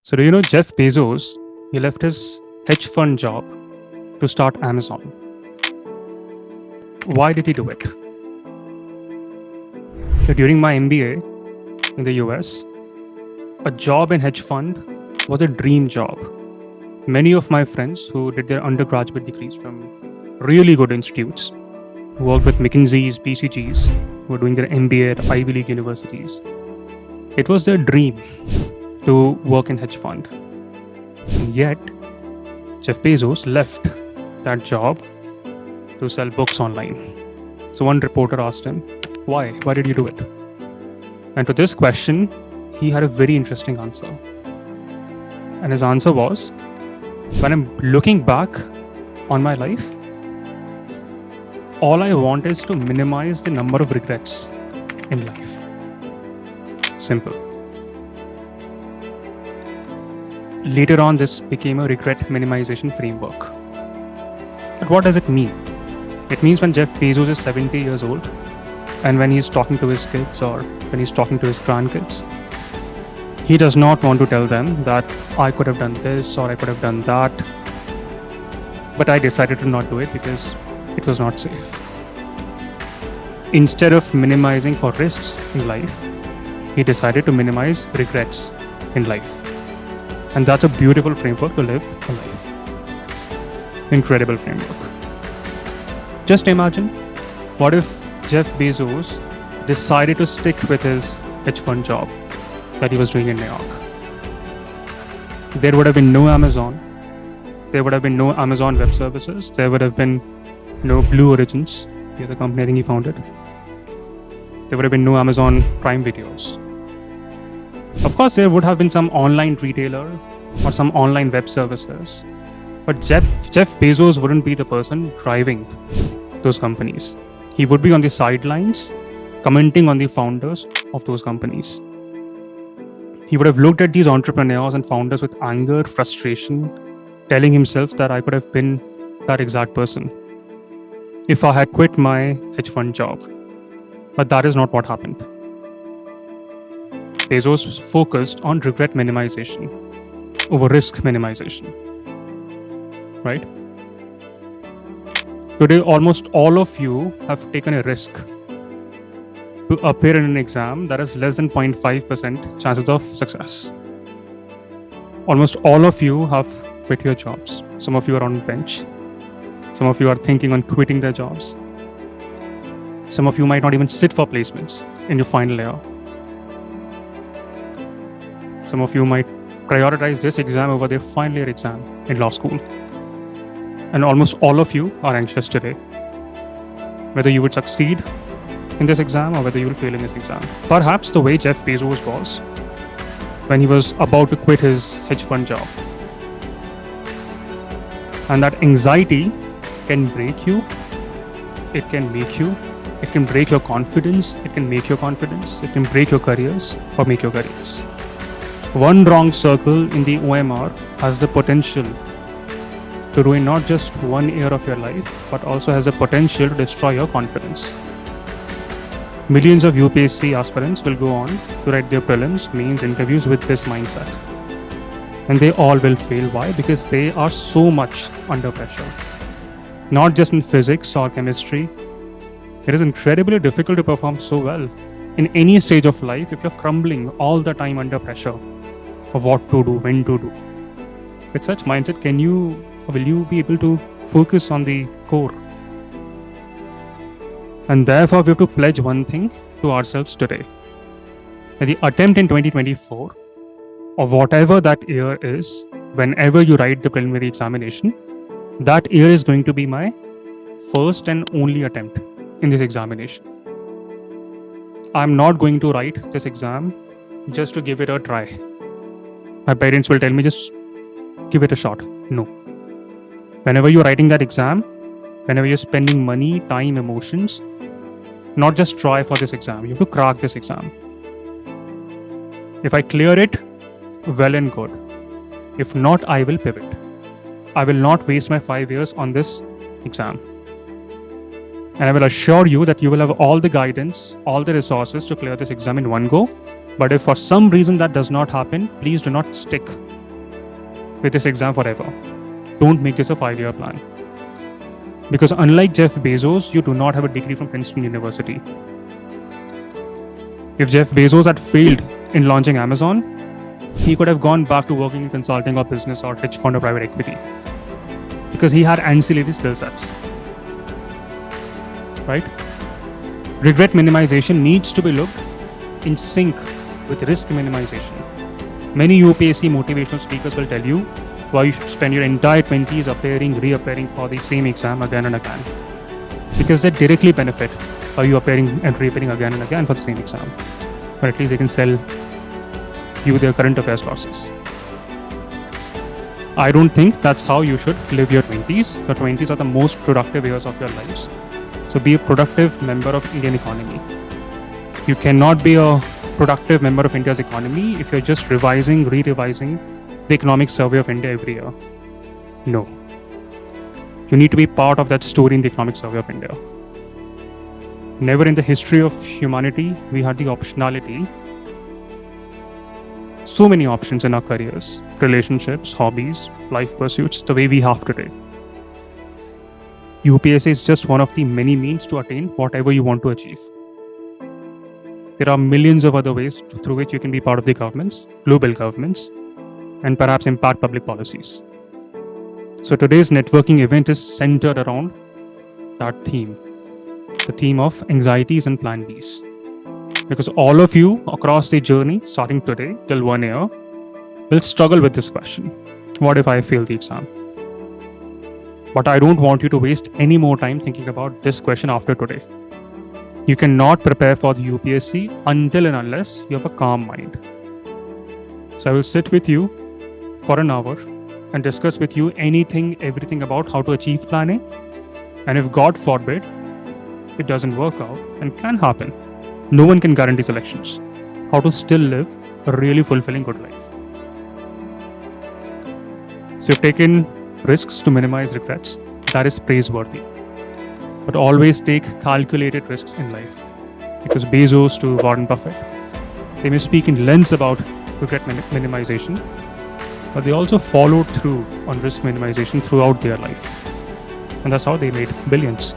So, do you know Jeff Bezos? He left his hedge fund job to start Amazon. Why did he do it? So during my MBA in the US, a job in hedge fund was a dream job. Many of my friends who did their undergraduate degrees from really good institutes, who worked with McKinsey's, BCG's, who were doing their MBA at Ivy League universities, it was their dream to work in hedge fund. And yet, Jeff Bezos left that job to sell books online. So one reporter asked him, why? Why did you do it? And to this question, he had a very interesting answer. And his answer was, when I'm looking back on my life, all I want is to minimize the number of regrets in life. Simple. Later on, this became a regret minimization framework. But what does it mean? It means when Jeff Bezos is 70 years old, and when he's talking to his kids or when he's talking to his grandkids, he does not want to tell them that I could have done this or I could have done that, but I decided to not do it because it was not safe. Instead of minimizing for risks in life, he decided to minimize regrets in life. And that's a beautiful framework to live a life. Incredible framework. Just imagine, what if Jeff Bezos decided to stick with his hedge fund job that he was doing in New York? There would have been no Amazon. There would have been no Amazon Web Services. There would have been no Blue Origins, the other company I think he founded. There would have been no Amazon Prime Videos. Of course, there would have been some online retailer or some online web services. But Jeff Bezos wouldn't be the person driving those companies. He would be on the sidelines, commenting on the founders of those companies. He would have looked at these entrepreneurs and founders with anger, frustration, telling himself that I could have been that exact person if I had quit my hedge fund job. But that is not what happened. Bezos focused on regret minimization over risk minimization. Right? Today, almost all of you have taken a risk to appear in an exam that has less than 0.5% chances of success. Almost all of you have quit your jobs. Some of you are on bench. Some of you are thinking on quitting their jobs. Some of you might not even sit for placements in your final year. Some of you might prioritize this exam over their final year exam in law school. And almost all of you are anxious today, whether you would succeed in this exam or whether you will fail in this exam. Perhaps the way Jeff Bezos was when he was about to quit his hedge fund job. And that anxiety can break you, it can make you, it can break your confidence, it can make your confidence, it can break your careers or make your careers. One wrong circle in the OMR has the potential to ruin not just 1 year of your life, but also has the potential to destroy your confidence. Millions of UPSC aspirants will go on to write their prelims, mains, interviews with this mindset. And they all will fail. Why? Because they are so much under pressure. Not just in physics or chemistry. It is incredibly difficult to perform so well in any stage of life if you're crumbling all the time under pressure of what to do, when to do. With such mindset, will you be able to focus on the core? And therefore, we have to pledge one thing to ourselves today. That the attempt in 2024, or whatever that year is, whenever you write the preliminary examination, that year is going to be my first and only attempt in this examination. I'm not going to write this exam just to give it a try. My parents will tell me, just give it a shot. No. Whenever you're writing that exam, whenever you're spending money, time, emotions, not just try for this exam, you have to crack this exam. If I clear it, well and good. If not, I will pivot. I will not waste my 5 years on this exam. And I will assure you that you will have all the guidance, all the resources to clear this exam in one go. But if for some reason that does not happen, please do not stick with this exam forever. Don't make this a 5-year plan. Because unlike Jeff Bezos, you do not have a degree from Princeton University. If Jeff Bezos had failed in launching Amazon, he could have gone back to working in consulting or business or hedge fund or private equity. Because he had ancillary skill sets. Right? Regret minimization needs to be looked in sync with risk minimization. Many UPSC motivational speakers will tell you why you should spend your entire 20s reappearing for the same exam again and again. Because they directly benefit by you appearing and reappearing again and again for the same exam. Or at least they can sell you their current affairs courses. I don't think that's how you should live your 20s. Your 20s are the most productive years of your lives. So be a productive member of Indian economy. You cannot be a productive member of India's economy if you're just re-revising the economic survey of India every year. No. You need to be part of that story in the economic survey of India. Never in the history of humanity we had the optionality. So many options in our careers, relationships, hobbies, life pursuits, the way we have today. UPSC is just one of the many means to attain whatever you want to achieve. There are millions of other ways through which you can be part of the governments, global governments, and perhaps impact public policies. So today's networking event is centered around that theme, the theme of anxieties and plan Bs. Because all of you across the journey, starting today till 1 year, will struggle with this question. What if I fail the exam? But I don't want you to waste any more time thinking about this question after today. You cannot prepare for the UPSC until and unless you have a calm mind. So I will sit with you for an hour and discuss with you everything about how to achieve plan A. And if God forbid, it doesn't work out, and can happen, no one can guarantee selections, how to still live a really fulfilling good life. So you've taken risks to minimize regrets. That is praiseworthy. But always take calculated risks in life. Because Bezos to Warren Buffett, they may speak in lengths about regret minimization, but they also followed through on risk minimization throughout their life. And that's how they made billions.